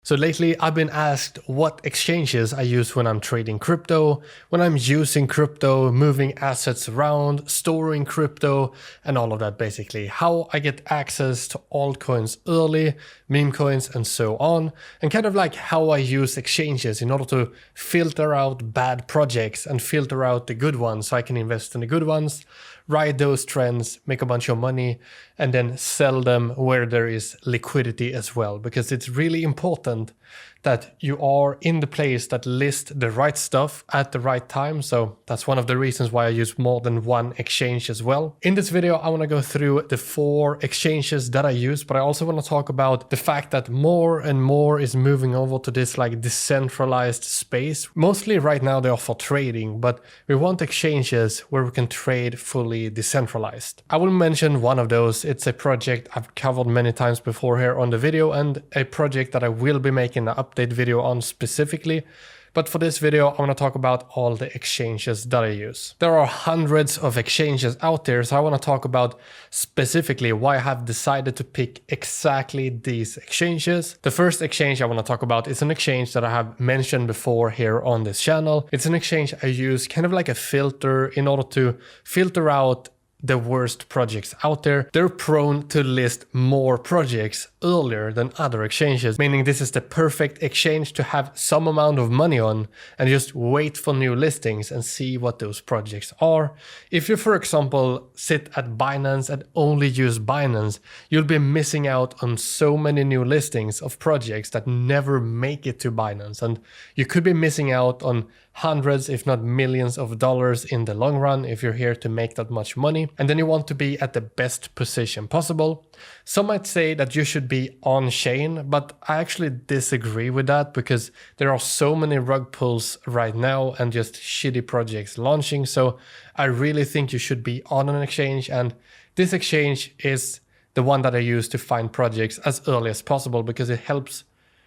So lately I've been asked what exchanges I use when I'm trading crypto, when I'm using crypto, moving assets around, storing crypto, and all of that basically. How I get access to altcoins early, meme coins, and so on. And kind of like how I use exchanges in order to filter out bad projects and filter out the good ones so I can invest in the good ones, ride those trends, make a bunch of money, and then sell them where there is liquidity as well. Because it's really important that you are in the place that lists the right stuff at the right time. So that's one of the reasons why I use more than one exchange as well. In this video, I want to go through the 4 exchanges that I use, but I also want to talk about the fact that more and more is moving over to this like decentralized space. Mostly right now they are for trading, but we want exchanges where we can trade fully decentralized. I will mention one of those. It's a project I've covered many times before here on the video, and a project that I will be making an update video on specifically. But for this video, I want to talk about all the exchanges that I use. There are hundreds of exchanges out there, so I want to talk about specifically why I have decided to pick exactly these exchanges. The first exchange I want to talk about is an exchange that I have mentioned before here on this channel. It's an exchange I use kind of like a filter in order to filter out the worst projects out there. They're prone to list more projects earlier than other exchanges, meaning this is the perfect exchange to have some amount of money on and just wait for new listings and see what those projects are. If you, for example, sit at Binance and only use Binance, you'll be missing out on so many new listings of projects that never make it to Binance, and you could be missing out on hundreds, if not millions of dollars in the long run if you're here to make that much money. And then you want to be at the best position possible. Some might say that you should be on chain, but I actually disagree with that because there are so many rug pulls right now and just shitty projects launching. So I really think you should be on an exchange, and this exchange is the one that I use to find projects as early as possible because it helps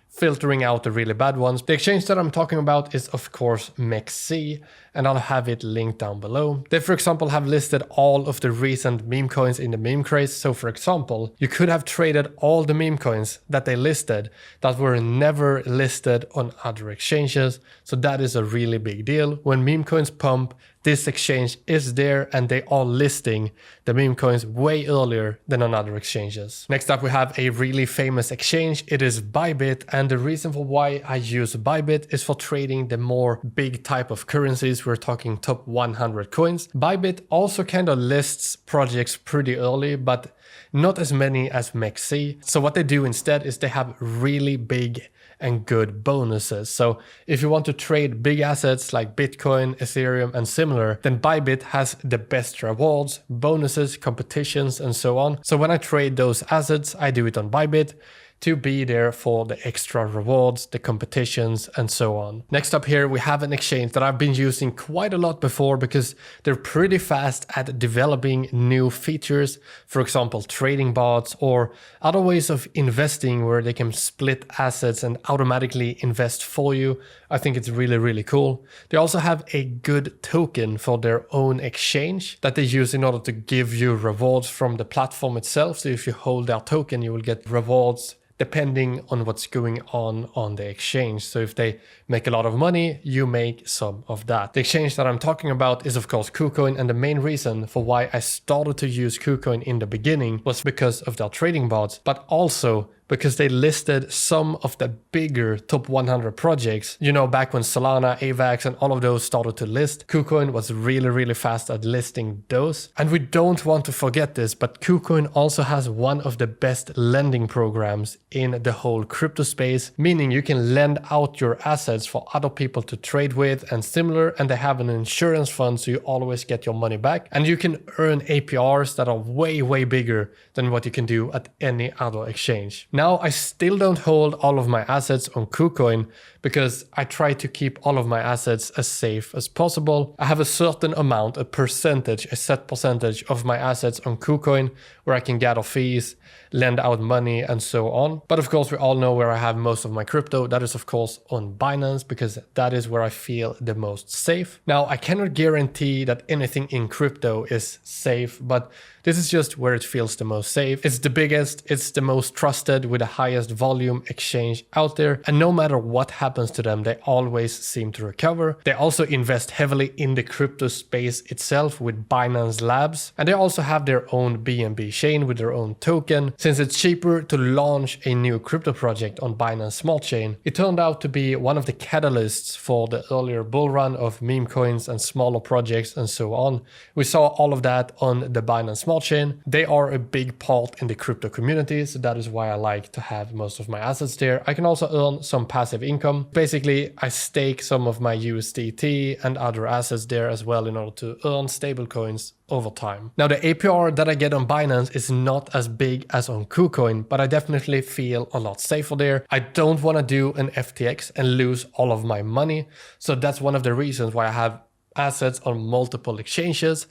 filtering out the really bad ones. The exchange that I'm talking about is of course MEXC, and I'll have it linked down below. They, for example, have listed all of the recent meme coins in the meme craze. So for example, you could have traded all the meme coins that they listed that were never listed on other exchanges. So that is a really big deal. When meme coins pump, this exchange is there and they are listing the meme coins way earlier than on other exchanges. Next up, we have a really famous exchange. It is Bybit, and the reason for why I use Bybit is for trading the more big type of currencies. We're talking top 100 coins. Bybit also kind of lists projects pretty early, but not as many as MEXC. So what they do instead is they have really big and good bonuses. So if you want to trade big assets like Bitcoin, Ethereum, and similar, then Bybit has the best rewards, bonuses, competitions, and so on. So when I trade those assets, I do it on Bybit to be there for the extra rewards, the competitions, and so on. Next up here, we have an exchange that I've been using quite a lot before because they're pretty fast at developing new features. For example, trading bots or other ways of investing where they can split assets and automatically invest for you. I think it's really, really cool. They also have a good token for their own exchange that they use in order to give you rewards from the platform itself. So if you hold their token, you will get rewards depending on what's going on the exchange. So if they make a lot of money, you make some of that. The exchange that I'm talking about is of course KuCoin, and the main reason for why I started to use KuCoin in the beginning was because of their trading bots, but also because they listed some of the bigger top 100 projects. You know, back when Solana, AVAX, and all of those started to list, KuCoin was really, really fast at listing those. And we don't want to forget this, but KuCoin also has one of the best lending programs in the whole crypto space, meaning you can lend out your assets for other people to trade with and similar, and they have an insurance fund so you always get your money back. And you can earn APRs that are way, way bigger than what you can do at any other exchange. Now, I still don't hold all of my assets on KuCoin because I try to keep all of my assets as safe as possible. I have a certain amount, a set percentage of my assets on KuCoin where I can gather fees lend out money and so on. But of course, we all know where I have most of my crypto. That is of course on Binance, because that is where I feel the most safe. Now, I cannot guarantee that anything in crypto is safe, but this is just where it feels the most safe. It's the biggest, it's the most trusted, with the highest volume exchange out there. And no matter what happens to them, they always seem to recover. They also invest heavily in the crypto space itself with Binance Labs. And they also have their own BNB chain with their own token. Since it's cheaper to launch a new crypto project on Binance Smart Chain, it turned out to be one of the catalysts for the earlier bull run of meme coins and smaller projects and so on. We saw all of that on the Binance Smart Chain. They are a big part in the crypto community, so that is why I like to have most of my assets there. I can also earn some passive income. Basically, I stake some of my USDT and other assets there as well in order to earn stable coins over time. Now, the APR that I get on Binance is not as big as on KuCoin, but I definitely feel a lot safer there. I don't want to do an FTX and lose all of my money. So that's one of the reasons why I have assets on multiple exchanges,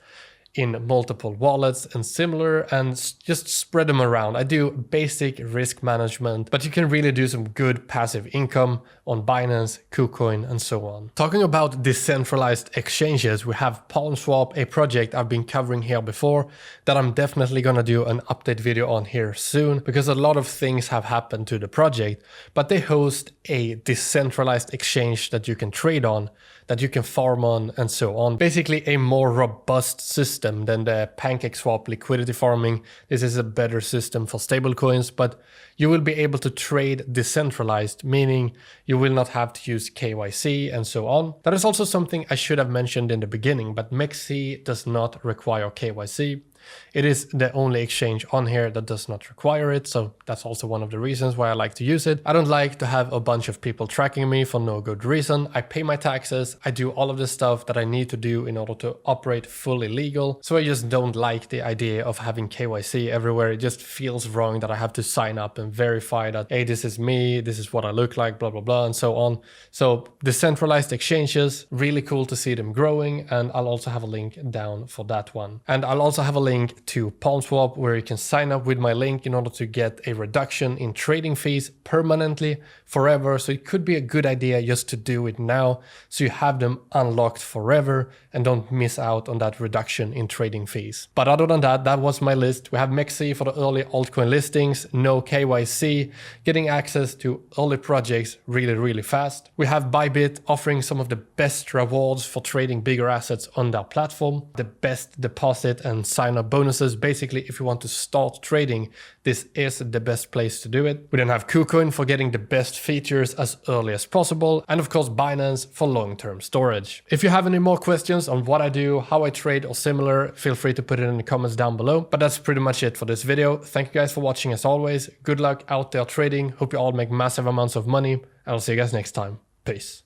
in multiple wallets and similar, and just spread them around. I do basic risk management, but you can really do some good passive income on Binance, KuCoin, and so on. Talking about decentralized exchanges, we have PalmSwap, a project I've been covering here before that I'm definitely gonna do an update video on here soon, because a lot of things have happened to the project, but they host a decentralized exchange that you can trade on, that you can farm on, and so on. Basically a more robust system than the PancakeSwap liquidity farming. This is a better system for stablecoins, but you will be able to trade decentralized, meaning you will not have to use KYC and so on. That is also something I should have mentioned in the beginning, but MEXC does not require KYC. It is the only exchange on here that does not require it, so that's also one of the reasons why I like to use it. I don't like to have a bunch of people tracking me for no good reason. I pay my taxes, I do all of the stuff that I need to do in order to operate fully legal, so I just don't like the idea of having KYC everywhere. It just feels wrong that I have to sign up and verify that, hey, this is me, this is what I look like, blah, blah, blah, and so on. So decentralized exchanges, really cool to see them growing, and I'll also have a link down for that one. And I'll also have a link to PalmSwap where you can sign up with my link in order to get a reduction in trading fees permanently forever. So it could be a good idea just to do it now, so you have them unlocked forever and don't miss out on that reduction in trading fees. But other than that, that was my list. We have MEXC for the early altcoin listings, no KYC, getting access to early projects really, really fast. We have Bybit offering some of the best rewards for trading bigger assets on their platform, the best deposit and sign up bonuses. Basically, if you want to start trading, this is the best place to do it. We then have KuCoin for getting the best features as early as possible, and of course Binance for long-term storage. If you have any more questions on what I do, how I trade or similar, feel free to put it in the comments down below. But that's pretty much it for this video. Thank you guys for watching as always. Good luck out there trading. Hope you all make massive amounts of money, and I'll see you guys next time. Peace.